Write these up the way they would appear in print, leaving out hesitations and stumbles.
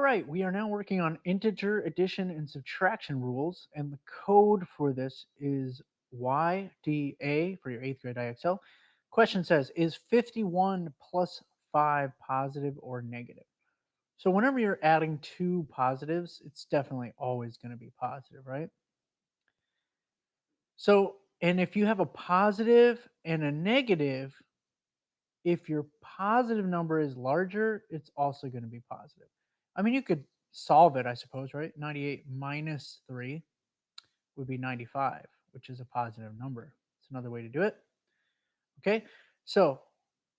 right, we are now working on integer addition and subtraction rules, and the code for this is YDA for your 8th grade IXL. Question says, is 51 plus 5 positive or negative? So whenever you're adding two positives, it's definitely always going to be positive, right? So, and if you have a positive and a negative, if your positive number is larger, it's also going to be positive. I mean, you could solve it, I suppose, right? 98 minus 3 would be 95, which is a positive number. It's another way to do it. Okay, so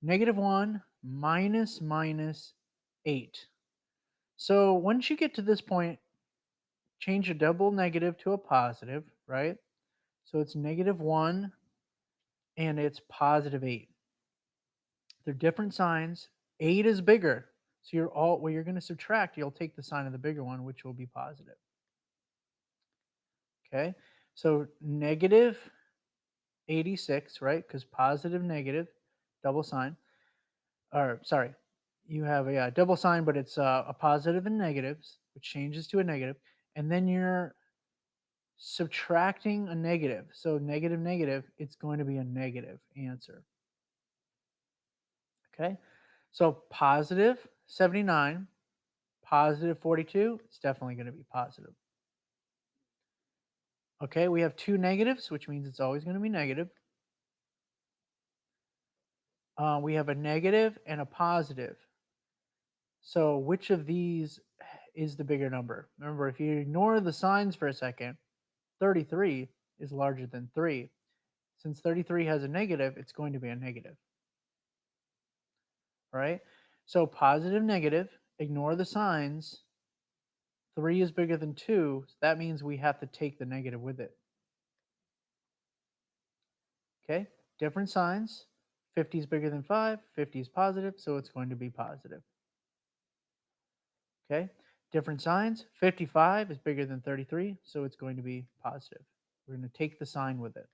-1 minus 8. So once you get to this point, change a double negative to a positive, right? So it's -1 and it's positive 8. They're different signs. 8 is bigger. So when you're going to subtract, you'll take the sign of the bigger one, which will be positive. Okay. So -86, right? Because positive, negative, double sign. Or sorry, you have a double sign, but it's a positive and negatives, which changes to a negative, and then you're subtracting a negative. So negative, negative, it's going to be a negative answer. Okay. So positive 79, positive 42, it's definitely going to be positive. Okay, we have two negatives, which means it's always going to be negative. We have a negative and a positive. So which of these is the bigger number? Remember, if you ignore the signs for a second, 33 is larger than 3. Since 33 has a negative, it's going to be a negative. Right? So positive, negative, ignore the signs. 3 is bigger than 2. So that means we have to take the negative with it. Okay? Different signs. 50 is bigger than 5. 50 is positive, so it's going to be positive. Okay? Different signs. 55 is bigger than 33, so it's going to be positive. We're going to take the sign with it.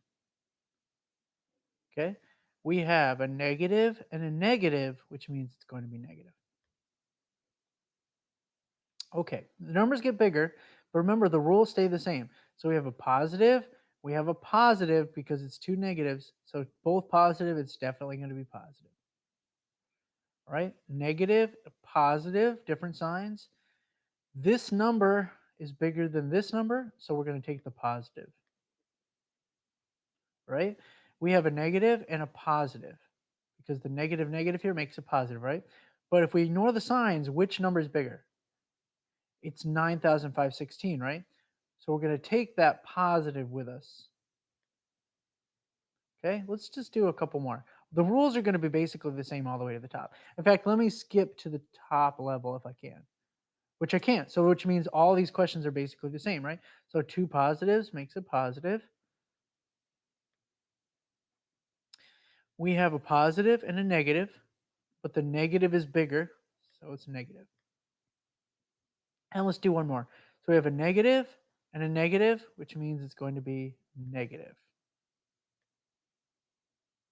Okay? We have a negative and a negative, which means it's going to be negative. Okay, the numbers get bigger, but remember the rules stay the same. So we have a positive because it's two negatives. So both positive, it's definitely going to be positive. All right? Negative, positive, different signs. This number is bigger than this number, so we're going to take the positive. Right? We have a negative and a positive because the negative negative here makes a positive, right? But if we ignore the signs, which number is bigger? It's 9,516, right? So we're going to take that positive with us. Okay, let's just do a couple more. The rules are going to be basically the same all the way to the top. In fact, let me skip to the top level if I can, which I can't. So which means all these questions are basically the same, right? So two positives makes a positive. We have a positive and a negative, but the negative is bigger, so it's negative. And let's do one more. So we have a negative and a negative, which means it's going to be negative.